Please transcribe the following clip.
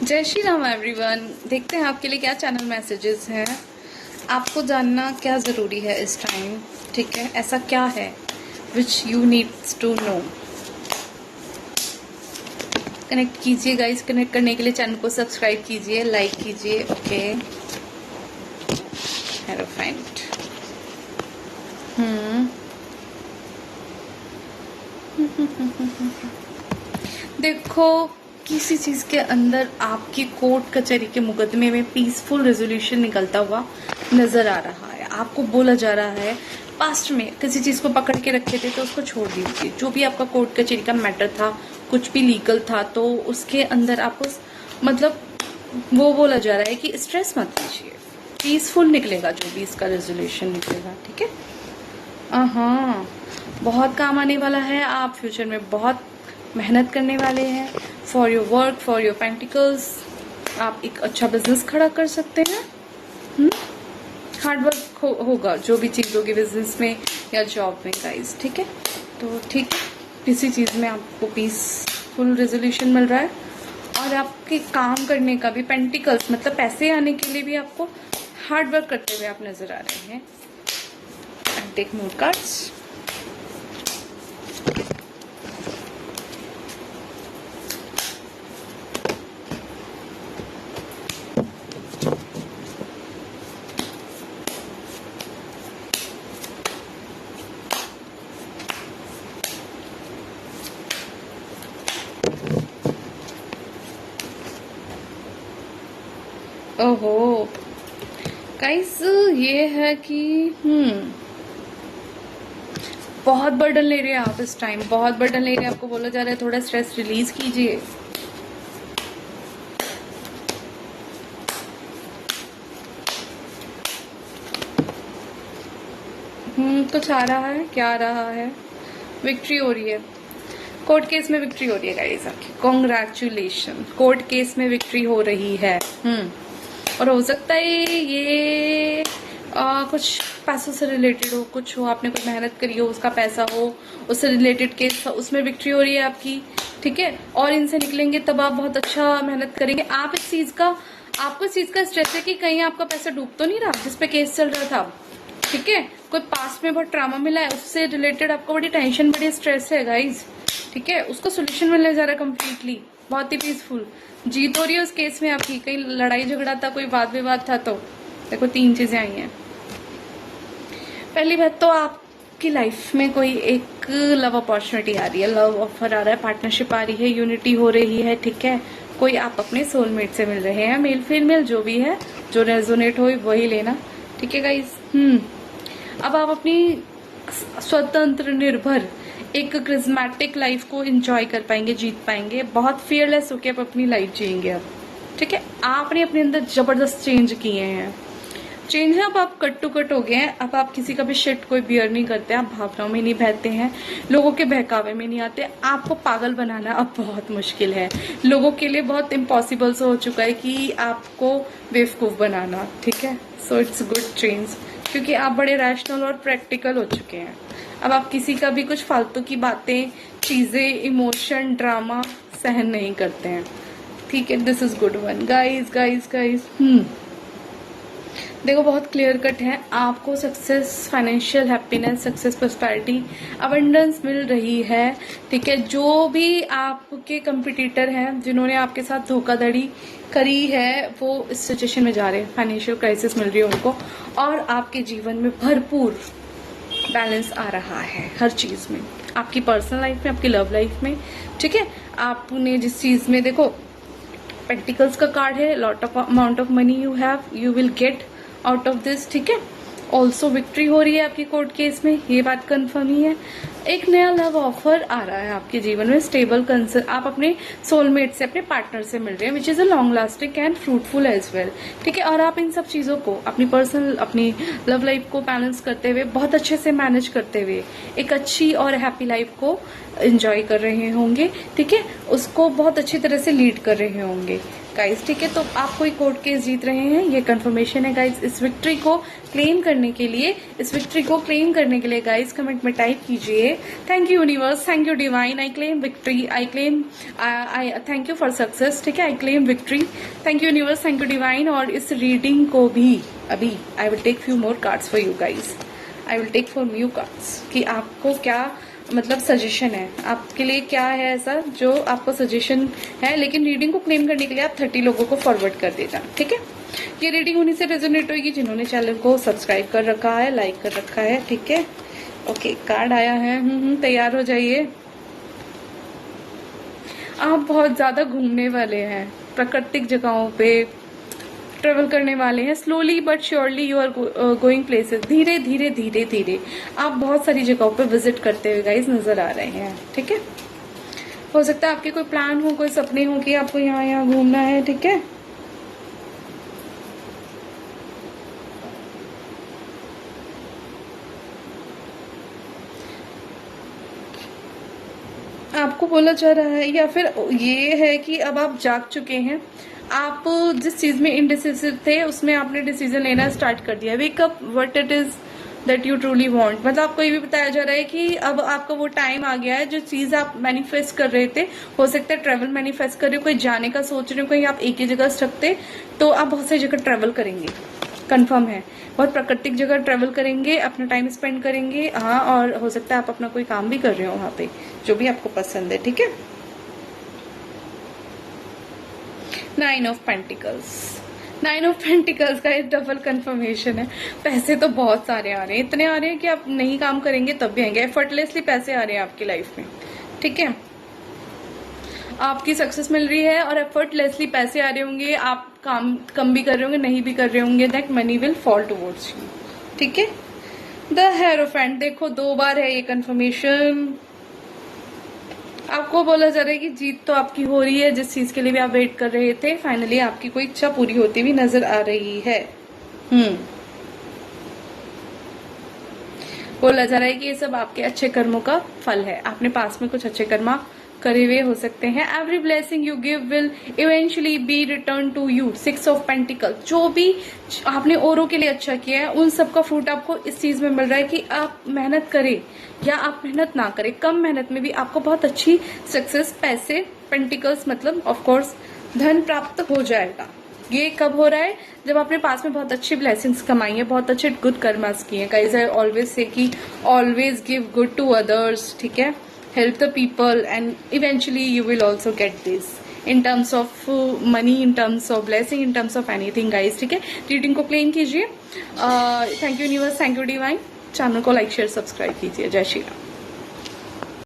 जय श्री राम एवरीवन। देखते हैं आपके लिए क्या चैनल मैसेजेस हैं। आपको जानना क्या ज़रूरी है इस टाइम, ठीक है? ऐसा क्या है which you needs to know. Connect कीजिए गाइस। कनेक्ट करने के लिए चैनल को सब्सक्राइब कीजिए, लाइक कीजिए। ओके, हेरोफाइंट। देखो, किसी चीज के अंदर आपकी कोर्ट कचहरी के मुकदमे में पीसफुल रेजोल्यूशन निकलता हुआ नजर आ रहा है। आपको बोला जा रहा है पास्ट में किसी चीज को पकड़ के रखे थे तो उसको छोड़ दीजिए। जो भी आपका कोर्ट कचहरी का मैटर था, कुछ भी लीगल था, तो उसके अंदर आपको मतलब वो बोला जा रहा है कि स्ट्रेस मत लीजिए, पीसफुल निकलेगा जो भी इसका रेजोल्यूशन निकलेगा, ठीक है? हाँ, बहुत काम आने वाला है। आप फ्यूचर में बहुत मेहनत करने वाले हैं for your work, for your pentacles. आप एक अच्छा बिजनेस खड़ा कर सकते हैं। हार्ड वर्क होगा जो भी चीज होगी बिजनेस में या जॉब में गाइस, ठीक है? तो ठीक है, किसी चीज में आपको पीसफुल रेजोल्यूशन मिल रहा है और आपके काम करने का भी पेंटिकल्स मतलब पैसे आने के लिए भी आपको हार्ड वर्क करते हुए आप नजर आ रहे हैं। And take more cards. ओहो गाइस, ये है कि बहुत बर्डन ले रहे हैं आप इस टाइम, बहुत बर्डन ले रहे हैं। आपको बोला जा रहा है थोड़ा स्ट्रेस रिलीज कीजिए। कुछ आ रहा है, क्या आ रहा है? विक्ट्री हो रही है, कोर्ट केस में विक्ट्री हो रही है गाइस आपकी। कॉन्ग्रेचुलेशन, कोर्ट केस में विक्ट्री हो रही है। और हो सकता है ये कुछ पैसों से रिलेटेड हो, कुछ हो, आपने कोई मेहनत करी हो, उसका पैसा हो, उससे रिलेटेड केस, उसमें विक्ट्री हो रही है आपकी, ठीक है? और इनसे निकलेंगे तब आप बहुत अच्छा मेहनत करेंगे। आप इस चीज का, आपको इस चीज का स्ट्रेस है कि कहीं आपका पैसा डूब तो नहीं रहा जिसपे केस चल रहा था, ठीक है? कोई पास्ट में बहुत ट्रामा मिला है, उससे रिलेटेड आपको बड़ी टेंशन, बड़ी स्ट्रेस है गाइज, ठीक है? उसका सोल्यूशन मिलने जा रहा है कम्प्लीटली, बहुत ही पीसफुल। जीत हो रही है उस केस में आपकी। कहीं लड़ाई झगड़ा था, कोई वाद विवाद था, तो देखो 3 चीजें आई हैं। पहली बात तो आपकी लाइफ में कोई एक लव अपॉर्चुनिटी आ रही है, लव ऑफर आ रहा है, पार्टनरशिप आ रही है, यूनिटी हो रही है, ठीक है? कोई आप अपने सोलमेट से मिल रहे हैं, मेल फीमेल जो भी है, जो रेजोनेट हो वही लेना, ठीक है गाइस? अब आप अपनी स्वतंत्र निर्भर एक क्रिज्मेटिक लाइफ को एंजॉय कर पाएंगे, जीत पाएंगे। बहुत फियरलेस होके आप अपनी लाइफ जिएंगे अब, ठीक है? आपने अपने अंदर जबरदस्त चेंज किए हैं। चेंज है, अब आप कट टू कट हो गए हैं। अब आप किसी का भी शिट कोई बियर नहीं करते, आप भावनाओं में नहीं बहते हैं, लोगों के बहकावे में नहीं आते। आपको पागल बनाना अब बहुत मुश्किल है, लोगों के लिए बहुत इम्पॉसिबल सा हो चुका है कि आपको बेवकूफ बनाना, ठीक है? सो इट्स गुड चेंज, क्योंकि आप बड़े रैशनल और प्रैक्टिकल हो चुके हैं। अब आप किसी का भी कुछ फालतू की बातें, चीजें, इमोशन, ड्रामा सहन नहीं करते हैं, ठीक है? This is good one guys, guys, guys. देखो, बहुत क्लियर कट है। आपको success, financial happiness, success, prosperity, abundance मिल रही है, ठीक है? जो भी आपके कंपटीटर हैं, जिन्होंने आपके साथ धोखाधड़ी करी है, वो इस सिचुएशन में जा रहे हैं। फाइनेंशियल क्राइसिस मिल रही है उनको, और आपके जीवन में भरपूर बैलेंस आ रहा है हर चीज में, आपकी पर्सनल लाइफ में, आपकी लव लाइफ में, ठीक है? आपने जिस चीज में, देखो पेंटिकल्स का कार्ड है, lot of amount of money you have, you will get out of this, ठीक है? ऑल्सो विक्ट्री हो रही है आपकी कोर्ट केस में, ये बात कंफर्म ही है। एक नया लव ऑफर आ रहा है आपके जीवन में, स्टेबल कंसर्न, आप अपने सोलमेट से, अपने पार्टनर से मिल रहे हैं, which is a long lasting and fruitful as well, ठीक है? और आप इन सब चीजों को, अपनी पर्सनल, अपनी लव लाइफ को बैलेंस करते हुए, बहुत अच्छे से मैनेज करते हुए एक अच्छी और हैप्पी लाइफ को एंजॉय कर रहे होंगे, ठीक है? उसको बहुत अच्छी तरह से लीड कर रहे होंगे गाइस, ठीक है? तो आप कोई कोर्ट केस जीत रहे हैं, ये कंफर्मेशन है गाइस। इस विक्ट्री को क्लेम करने के लिए, गाइस कमेंट में टाइप कीजिए thank you universe, thank you divine, I claim victory, I claim, I thank you for success, ठीक है, I claim victory, thank you universe, thank you divine. और इस रीडिंग को भी अभी I will take few more cards for you guys, I will take four new cards कि आपको क्या मतलब सजेशन है, आपके लिए क्या है ऐसा जो आपको सजेशन है। लेकिन रीडिंग को क्लेम करने के लिए आप 30 लोगों को फॉरवर्ड कर देना, ठीक है। ये रीडिंग उन्हीं से रेजोनेट होगी जिन्होंने चैनल को सब्सक्राइब कर रखा है, लाइक कर रखा है, ठीक है। ओके, कार्ड आया है, तैयार हो जाइए। आप बहुत ज्यादा घूमने वाले हैं, प्राकृतिक जगहों पे ट्रेवल करने वाले हैं। Slowly but surely you are going places, धीरे धीरे धीरे धीरे आप बहुत सारी जगहों पे विजिट करते हुए गाइस नजर आ रहे हैं, ठीक है। हो सकता है आपके कोई प्लान हो, कोई सपने हो कि आपको यहाँ यहाँ घूमना है, ठीक है। आपको बोला जा रहा है या फिर ये है कि अब आप जाग चुके हैं, आप जिस चीज में इनडिसिसिव थे उसमें आपने डिसीजन लेना स्टार्ट कर दिया। Wake up what it is that you truly want, मतलब आपको ये भी बताया जा रहा है कि अब आपका वो टाइम आ गया है जो चीज आप मैनिफेस्ट कर रहे थे। हो सकता है ट्रेवल मैनिफेस्ट कर रहे हो, कोई जाने का सोच रहे हो, कहीं आप एक ही जगह स्टक थे, तो आप बहुत सारी जगह ट्रेवल करेंगे, कंफर्म है। बहुत प्राकृतिक जगह ट्रेवल करेंगे, अपना टाइम स्पेंड करेंगे, हाँ। और हो सकता है आप अपना कोई काम भी कर रहे हो वहां पे जो भी आपको पसंद है, ठीक है। 9 ऑफ पेंटिकल्स, 9 ऑफ पेंटिकल्स का एक डबल कंफर्मेशन है। पैसे तो बहुत सारे आ रहे हैं, इतने आ रहे हैं कि आप नहीं काम करेंगे तब भी आएंगे। एफर्टलेसली पैसे आ रहे हैं आपकी लाइफ में, ठीक है। आपकी सक्सेस मिल रही है और एफर्टलेसली पैसे आ रहे होंगे। आप काम कम भी कर रहे होंगे, नहीं भी कर रहे होंगे, that money will fall towards you, ठीक है। द हेरोफेंट, देखो 2 बार है ये कंफर्मेशन। आपको बोला जा रहा है कि जीत तो आपकी हो रही है, जिस चीज के लिए भी आप वेट कर रहे थे, फाइनली आपकी कोई इच्छा पूरी होती हुई नजर आ रही है। बोला जा रहा है कि ये सब आपके अच्छे कर्मों का फल है, आपने पास में कुछ अच्छे कर्मा करे हुए हो सकते हैं। Every blessing you give will eventually be return to you. 6 of pentacle, जो भी आपने औरों के लिए अच्छा किया है उन सब का फ्रूट आपको इस चीज में मिल रहा है कि आप मेहनत करें या आप मेहनत ना करें, कम मेहनत में भी आपको बहुत अच्छी सक्सेस, पैसे, पेंटिकल्स मतलब ऑफ कोर्स धन प्राप्त हो जाएगा। ये कब हो रहा है? जब आपने पास में बहुत अच्छी ब्लेसिंग्स कमाई है, बहुत अच्छे गुड कर्मास किए हैं। गाइस आई ऑलवेज से कि always give good to others, ठीक है। Help the people and eventually you will also get this in terms of money, in terms of blessing, in terms of anything guys, ठीक है। Reading को claim कीजिए। Thank you universe, thank you divine. Channel को like share subscribe कीजिए। जय श्री राम।